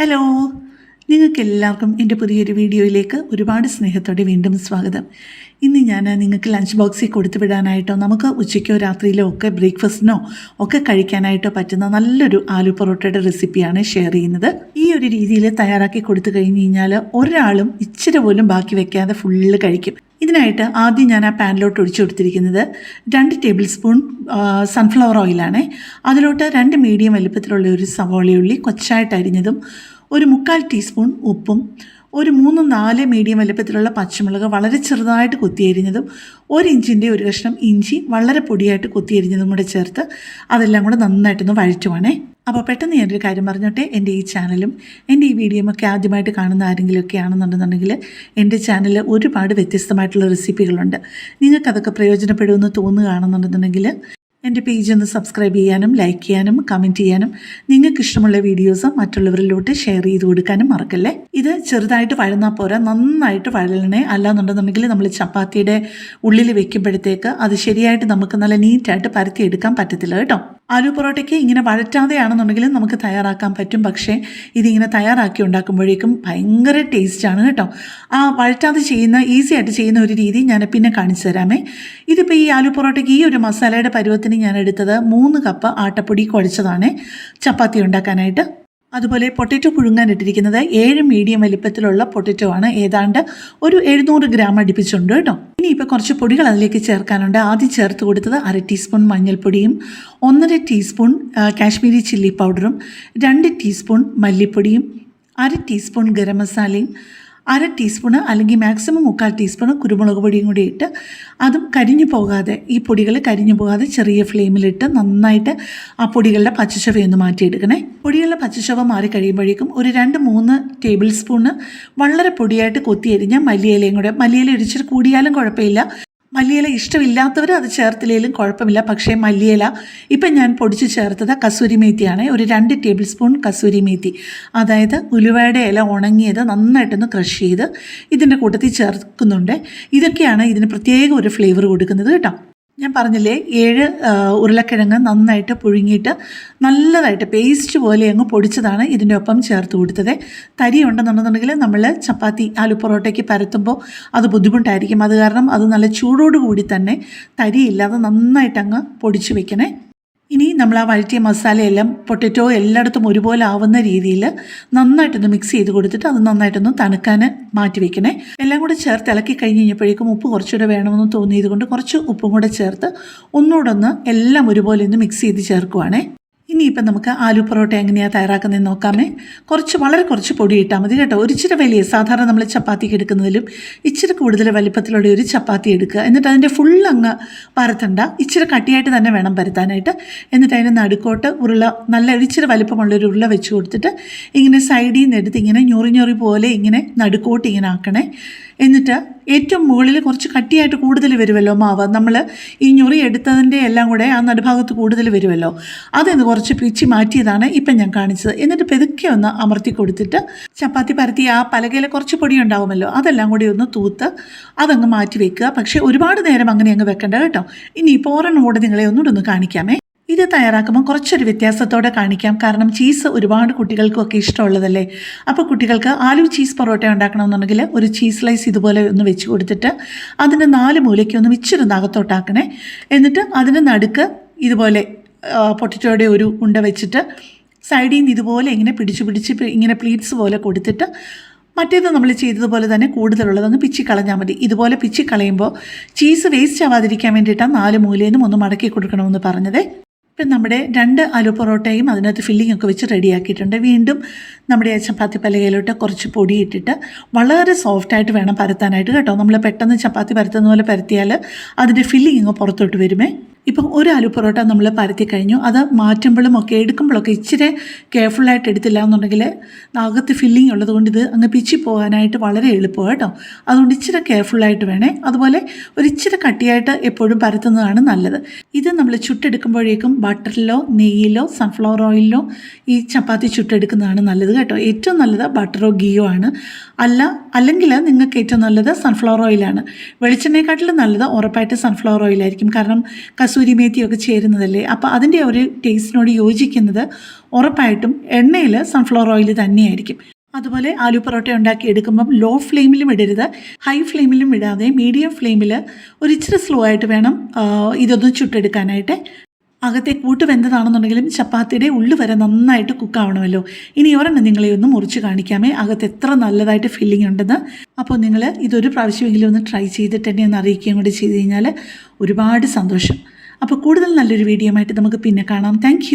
Hello, നിങ്ങൾക്കെല്ലാവർക്കും എൻ്റെ പുതിയൊരു വീഡിയോയിലേക്ക് ഒരുപാട് സ്നേഹത്തോടെ വീണ്ടും സ്വാഗതം. ഇന്ന് ഞാൻ നിങ്ങൾക്ക് ലഞ്ച് ബോക്സിൽ കൊടുത്തു വിടാനായിട്ടോ നമുക്ക് ഉച്ചയ്ക്കോ രാത്രിയിലോ ഒക്കെ ബ്രേക്ക്ഫാസ്റ്റിനോ ഒക്കെ കഴിക്കാനായിട്ടോ പറ്റുന്ന നല്ലൊരു ആലു പൊറോട്ടയുടെ റെസിപ്പിയാണ് ഷെയർ ചെയ്യുന്നത്. ഈ ഒരു രീതിയിൽ തയ്യാറാക്കി കൊടുത്തു കഴിഞ്ഞ് കഴിഞ്ഞാൽ ഒരാളും ഇച്ചിരി പോലും ബാക്കി വെക്കാതെ ഫുള്ള് കഴിക്കും. ഇതിനായിട്ട് ആദ്യം ഞാൻ ആ പാനിലോട്ട് ഒഴിച്ചു കൊടുത്തിരിക്കുന്നത് 2 ടേബിൾ സ്പൂൺ സൺഫ്ലവർ ഓയിലാണ്. അതിലോട്ട് 2 മീഡിയം വലുപ്പത്തിലുള്ള ഒരു സവോളയുള്ളി കൊച്ചായിട്ട് അരിഞ്ഞതും, ഒരു 1/4 ടീസ്പൂൺ ഉപ്പും, ഒരു 3-4 മീഡിയം വലുപ്പത്തിലുള്ള പച്ചമുളക് വളരെ ചെറുതായിട്ട് കൊത്തിയരിഞ്ഞതും, 1 ഇഞ്ചിൻ്റെ ഒരു കഷ്ണം ഇഞ്ചി വളരെ പൊടിയായിട്ട് കൊത്തിയരിഞ്ഞതും കൂടെ ചേർത്ത് അതെല്ലാം കൂടെ നന്നായിട്ടൊന്ന് വഴറ്റുവാണേ. അപ്പോൾ പെട്ടെന്ന് ഞാനൊരു കാര്യം പറഞ്ഞോട്ടെ, എൻ്റെ ഈ ചാനലും എൻ്റെ ഈ വീഡിയോയും ഒക്കെ ആദ്യമായിട്ട് കാണുന്ന ആരെങ്കിലുമൊക്കെ ആണെന്നുണ്ടെന്നുണ്ടെങ്കിൽ എൻ്റെ ചാനലിൽ ഒരുപാട് വ്യത്യസ്തമായിട്ടുള്ള റെസിപ്പികളുണ്ട്. നിങ്ങൾക്കതൊക്കെ പ്രയോജനപ്പെടുമെന്ന് തോന്നുകയാണെന്നുണ്ടെന്നുണ്ടെങ്കിൽ എൻ്റെ പേജ് ഒന്ന് സബ്സ്ക്രൈബ് ചെയ്യാനും ലൈക്ക് ചെയ്യാനും കമൻറ്റ് ചെയ്യാനും നിങ്ങൾക്ക് ഇഷ്ടമുള്ള വീഡിയോസ് മറ്റുള്ളവരിലോട്ട് ഷെയർ ചെയ്ത് കൊടുക്കാനും മറക്കല്ലേ. ഇത് ചെറുതായിട്ട് വഴന്നാൽ പോരാ, നന്നായിട്ട് വഴലണേ. അല്ലാന്നുണ്ടെന്നുണ്ടെങ്കിൽ നമ്മൾ ചപ്പാത്തിയുടെ ഉള്ളിൽ വെക്കുമ്പോഴത്തേക്ക് അത് ശരിയായിട്ട് നമുക്ക് നല്ല നീറ്റായിട്ട് പരത്തിയെടുക്കാൻ പറ്റത്തില്ല കേട്ടോ. ആലു പൊറോട്ടയ്ക്ക് ഇങ്ങനെ വഴറ്റാതെയാണെന്നുണ്ടെങ്കിൽ നമുക്ക് തയ്യാറാക്കാൻ പറ്റും. പക്ഷേ ഇതിങ്ങനെ തയ്യാറാക്കി ഉണ്ടാക്കുമ്പോഴേക്കും ഭയങ്കര ടേസ്റ്റാണ് കേട്ടോ. ആ വഴറ്റാതെ ചെയ്യുന്ന ഈസി ആയിട്ട് ചെയ്യുന്ന ഒരു രീതി ഞാൻ പിന്നെ കാണിച്ചു തരാമേ. ഇതിപ്പോൾ ഈ ആലു പൊറോട്ടയ്ക്ക് ഈ ഒരു മസാലയുടെ പരുവത്തിന് ഞാൻ എടുത്തത് 3 കപ്പ് ആട്ടപ്പൊടി കുഴച്ചതാണ് ചപ്പാത്തി ഉണ്ടാക്കാനായിട്ട്. അതുപോലെ പൊട്ടറ്റോ പുഴുങ്ങാനിട്ടിരിക്കുന്നത് 7 മീഡിയം വലിപ്പത്തിലുള്ള പൊട്ടറ്റോ ആണ്. ഏതാണ്ട് ഒരു 700 ഗ്രാം അടുപ്പിച്ചുണ്ട് കേട്ടോ. ഇനിയിപ്പോൾ കുറച്ച് പൊടികൾ അതിലേക്ക് ചേർക്കാനുണ്ട്. ആദ്യം ചേർത്ത് കൊടുത്തത് 1/2 ടീസ്പൂൺ മഞ്ഞൾപ്പൊടിയും, 1.5 ടീസ്പൂൺ കാശ്മീരി ചില്ലി പൗഡറും, 2 ടീസ്പൂൺ മല്ലിപ്പൊടിയും, 1/2 ടീസ്പൂൺ ഗരം മസാലയും, 1/2 ടീസ്പൂണ് അല്ലെങ്കിൽ മാക്സിമം 1/4 ടീസ്പൂണ് കുരുമുളക് പൊടിയും കൂടി ഇട്ട് അതും കരിഞ്ഞു പോകാതെ, ഈ പൊടികൾ കരിഞ്ഞു പോകാതെ ചെറിയ ഫ്ലെയിമിലിട്ട് നന്നായിട്ട് ആ പൊടികളുടെ പച്ചച്ചവയൊന്ന് മാറ്റിയെടുക്കണേ. പൊടികളുടെ പച്ചച്ചവ മാറി കഴിയുമ്പോഴേക്കും ഒരു 2-3 ടേബിൾ സ്പൂണ് വളരെ പൊടിയായിട്ട് കൊത്തിയരിഞ്ഞ മല്ലിയിലയും കൂടെ, മല്ലിയില ഇടിച്ചിട്ട് കൂടിയാലും കുഴപ്പമില്ല, മല്ലിയില ഇഷ്ടമില്ലാത്തവർ അത് ചേർത്തില്ലെങ്കിലും കുഴപ്പമില്ല. പക്ഷേ മല്ലിയില ഇപ്പം ഞാൻ പൊടിച്ച് ചേർത്തത് കസൂരി മേത്തിയാണ്. ഒരു 2 ടേബിൾ സ്പൂൺ കസൂരി മേത്തി, അതായത് ഉലുവയുടെ ഇല ഉണങ്ങിയത് നന്നായിട്ടൊന്ന് ക്രഷ് ചെയ്ത് ഇതിൻ്റെ കൂട്ടത്തിൽ ചേർക്കുന്നുണ്ട്. ഇതൊക്കെയാണ് ഇതിന് പ്രത്യേക ഒരു ഫ്ലേവർ കൊടുക്കുന്നത് കേട്ടോ. ഞാൻ പറഞ്ഞില്ലേ, 7 ഉരുളക്കിഴങ്ങ് നന്നായിട്ട് പുഴുങ്ങിയിട്ട് നല്ലതായിട്ട് പേസ്റ്റ് പോലെ അങ്ങ് പൊടിച്ചതാണ് ഇതിൻ്റെ ഒപ്പം ചേർത്ത് കൊടുത്തത്. തരി ഉണ്ടെന്നുണ്ടെന്നുണ്ടെങ്കിൽ നമ്മൾ ചപ്പാത്തി ആലു പൊറോട്ടയ്ക്ക് പരത്തുമ്പോൾ അത് ബുദ്ധിമുട്ടായിരിക്കും. അത് കാരണം അത് നല്ല ചൂടോടുകൂടി തന്നെ തരിയില്ലാതെ നന്നായിട്ട് അങ്ങ് പൊടിച്ച് വെക്കണേ. ഇനി നമ്മൾ ആ വഴറ്റിയ മസാലയെല്ലാം പൊട്ടറ്റോ എല്ലായിടത്തും ഒരുപോലെ ആവുന്ന രീതിയിൽ നന്നായിട്ടൊന്ന് മിക്സ് ചെയ്ത് കൊടുത്തിട്ട് അത് നന്നായിട്ടൊന്ന് തണുക്കാൻ മാറ്റി വെക്കണേ. എല്ലാം കൂടെ ചേർത്ത് ഇളക്കി കഴിഞ്ഞ് കഴിഞ്ഞപ്പോഴേക്കും ഉപ്പ് കുറച്ചുകൂടെ വേണമെന്ന് തോന്നിയത് കൊണ്ട് കുറച്ച് ഉപ്പും കൂടെ ചേർത്ത് ഒന്നുകൂടെ ഒന്ന് എല്ലാം ഒരുപോലെ ഒന്ന് മിക്സ് ചെയ്ത് ചേർക്കുവാണേ. ഇനിയിപ്പം നമുക്ക് ആലു പൊറോട്ട എങ്ങനെയാണ് തയ്യാറാക്കുന്നതെന്ന് നോക്കാമേ. വളരെ കുറച്ച് പൊടി ഇട്ടാൽ മതി കേട്ടോ. ഒരിച്ചിരി വലിയ, സാധാരണ നമ്മൾ ചപ്പാത്തിക്ക് എടുക്കുന്നതിലും ഇച്ചിരി കൂടുതൽ വലിപ്പത്തിലുള്ള ഒരു ചപ്പാത്തി എടുക്കുക. എന്നിട്ട് അതിൻ്റെ ഫുൾ അങ്ങ് പരത്തണ്ട, ഇച്ചിരി കട്ടിയായിട്ട് തന്നെ വേണം പരത്താനായിട്ട്. എന്നിട്ട് അതിൻ്റെ നടുക്കോട്ട് നല്ല ഇച്ചിരി വലിപ്പമുള്ളൊരു ഉരുള വെച്ച് കൊടുത്തിട്ട് ഇങ്ങനെ സൈഡിൽ നിന്ന് എടുത്ത് ഇങ്ങനെ ഞൊറി പോലെ ഇങ്ങനെ നടുക്കോട്ട് ഇങ്ങനെ ആക്കണേ. എന്നിട്ട് ഏറ്റവും മുകളിൽ കുറച്ച് കട്ടിയായിട്ട് കൂടുതൽ വരുമല്ലോ മാവ്, നമ്മൾ ഈ ഞൊറി എടുത്തതിൻ്റെ എല്ലാം കൂടെ ആ നടുഭാഗത്ത് കൂടുതൽ വരുമല്ലോ, അതെന്ന് കുറച്ച് പിച്ചി മാറ്റിയതാണ് ഇപ്പം ഞാൻ കാണിച്ചത്. എന്നിട്ട് പെതുക്കെ ഒന്ന് അമർത്തി കൊടുത്തിട്ട് ചപ്പാത്തി പരത്തി ആ പലകയിൽ കുറച്ച് പൊടി ഉണ്ടാവുമല്ലോ, അതെല്ലാം കൂടി ഒന്ന് തൂത്ത് അതങ്ങ് മാറ്റി വെക്കുക. പക്ഷേ ഒരുപാട് നേരം അങ്ങനെ അങ്ങ് വെക്കണ്ട കേട്ടോ. ഇനിയിപ്പോൾ ഒരെണ്ണം കൂടെ നിങ്ങളെ ഒന്നുകൂടെ കാണിക്കാമേ. ഇത് തയ്യാറാക്കുമ്പോൾ കുറച്ചൊരു വ്യത്യാസത്തോടെ കാണിക്കാം. കാരണം ചീസ് ഒരുപാട് കുട്ടികൾക്കൊക്കെ ഇഷ്ടമുള്ളതല്ലേ. അപ്പോൾ കുട്ടികൾക്ക് ആലു ചീസ് പൊറോട്ട ഉണ്ടാക്കണമെന്നുണ്ടെങ്കിൽ ഒരു ചീസ് സ്ലൈസ് ഇതുപോലെ ഒന്ന് വെച്ച് കൊടുത്തിട്ട് അതിൻ്റെ 4 മൂലയ്ക്ക് ഒന്ന് ഇച്ചിരി അകത്തോട്ടാക്കണേ. എന്നിട്ട് അതിന് നടുക്ക് ഇതുപോലെ പൊട്ടറ്റോയുടെ ഒരു ഉണ്ട വെച്ചിട്ട് സൈഡിൽ നിന്ന് ഇതുപോലെ ഇങ്ങനെ പിടിച്ച് ഇങ്ങനെ പ്ലീറ്റ്സ് പോലെ കൊടുത്തിട്ട് മറ്റേത് നമ്മൾ ചെയ്തതുപോലെ തന്നെ കൂടുതലുള്ളതങ്ങ് പിച്ചി കളഞ്ഞാൽ മതി. ഇതുപോലെ പിച്ചി കളയുമ്പോൾ ചീസ് വേസ്റ്റ് ആവാതിരിക്കാൻ വേണ്ടിയിട്ടാണ് 4 മൂലയിൽ നിന്നും ഒന്ന് മടക്കി കൊടുക്കണമെന്ന് പറഞ്ഞത്. ഇപ്പം നമ്മുടെ 2 ആലു പൊറോട്ടയും അതിനകത്ത് ഫില്ലിംഗ് ഒക്കെ വെച്ച് റെഡിയാക്കിയിട്ടുണ്ട്. വീണ്ടും നമ്മുടെ ചപ്പാത്തി പലകയിലോട്ട് കുറച്ച് പൊടി ഇട്ടിട്ട് വളരെ സോഫ്റ്റായിട്ട് വേണം പരത്താനായിട്ട് കേട്ടോ. നമ്മൾ പെട്ടെന്ന് ചപ്പാത്തി പരത്തുന്ന പോലെ പരത്തിയാൽ അതിൻ്റെ ഫില്ലിംഗ് അങ്ങ് പുറത്തോട്ട് വരുമേ. ഇപ്പം ഒരു ആലു പൊറോട്ട നമ്മൾ പരത്തി കഴിഞ്ഞു. അത് മാറ്റുമ്പോഴും ഒക്കെ എടുക്കുമ്പോഴൊക്കെ ഇച്ചിരി കെയർഫുള്ളായിട്ട് എടുത്തില്ല എന്നുണ്ടെങ്കിൽ അകത്ത് ഫില്ലിംഗ് ഉള്ളത് കൊണ്ട് ഇത് അങ്ങ് പിച്ചി പോകാനായിട്ട് വളരെ എളുപ്പമാണ് കേട്ടോ. അതുകൊണ്ട് ഇച്ചിരി കെയർഫുള്ളായിട്ട് വേണേ. അതുപോലെ ഒരു ഇച്ചിരി കട്ടിയായിട്ട് എപ്പോഴും പരത്തുന്നതാണ് നല്ലത്. ഇത് നമ്മൾ ചുട്ടെടുക്കുമ്പോഴേക്കും ബട്ടറിലോ നെയ്യിലോ സൺഫ്ലവർ ഓയിലിലോ ഈ ചപ്പാത്തി ചുട്ടെടുക്കുന്നതാണ് നല്ലത് കേട്ടോ. ഏറ്റവും നല്ലത് ബട്ടറോ ഗീയോ ആണ്. അല്ലെങ്കിൽ നിങ്ങൾക്ക് ഏറ്റവും നല്ലത് സൺഫ്ലവർ ഓയിലാണ്. വെളിച്ചെണ്ണയെക്കാട്ടിലും നല്ലത് ഉറപ്പായിട്ട് സൺഫ്ലവർ ഓയിലായിരിക്കും. കാരണം കസൂരി മേത്തിയൊക്കെ ചേരുന്നതല്ലേ. അപ്പോൾ അതിൻ്റെ ഒരു ടേസ്റ്റിനോട് യോജിക്കുന്നത് ഉറപ്പായിട്ടും എണ്ണയിൽ സൺഫ്ലവർ ഓയിൽ തന്നെയായിരിക്കും. അതുപോലെ ആലു പൊറോട്ട ഉണ്ടാക്കി എടുക്കുമ്പം ലോ ഫ്ലെയിമിലും ഇടരുത്, ഹൈ ഫ്ലെയിമിലും ഇടാതെ മീഡിയം ഫ്ലെയിമിൽ ഇച്ചിരി സ്ലോ ആയിട്ട് വേണം ഇതൊന്ന് ചുട്ടെടുക്കാനായിട്ട്. അകത്തെ കൂട്ട് വെന്തതാണെന്നുണ്ടെങ്കിലും ചപ്പാത്തിയുടെ ഉള്ളു വരെ നന്നായിട്ട് കുക്കാവണമല്ലോ. ഇനി ഒരെണ്ണം നിങ്ങളെ ഒന്ന് മുറിച്ച് കാണിക്കാമേ അകത്ത് എത്ര നല്ലതായിട്ട് ഫില്ലിംഗ് ഉണ്ടെന്ന്. അപ്പോൾ നിങ്ങൾ ഇതൊരു പ്രാവശ്യമെങ്കിലും ഒന്ന് ട്രൈ ചെയ്തിട്ട് എന്നെ ഒന്ന് അറിയിക്കുകയും കൂടി ചെയ്ത് കഴിഞ്ഞാൽ ഒരുപാട് സന്തോഷം. അപ്പോൾ കൂടുതൽ നല്ലൊരു വീഡിയോ ആയിട്ട് നമുക്ക് പിന്നെ കാണാം. താങ്ക്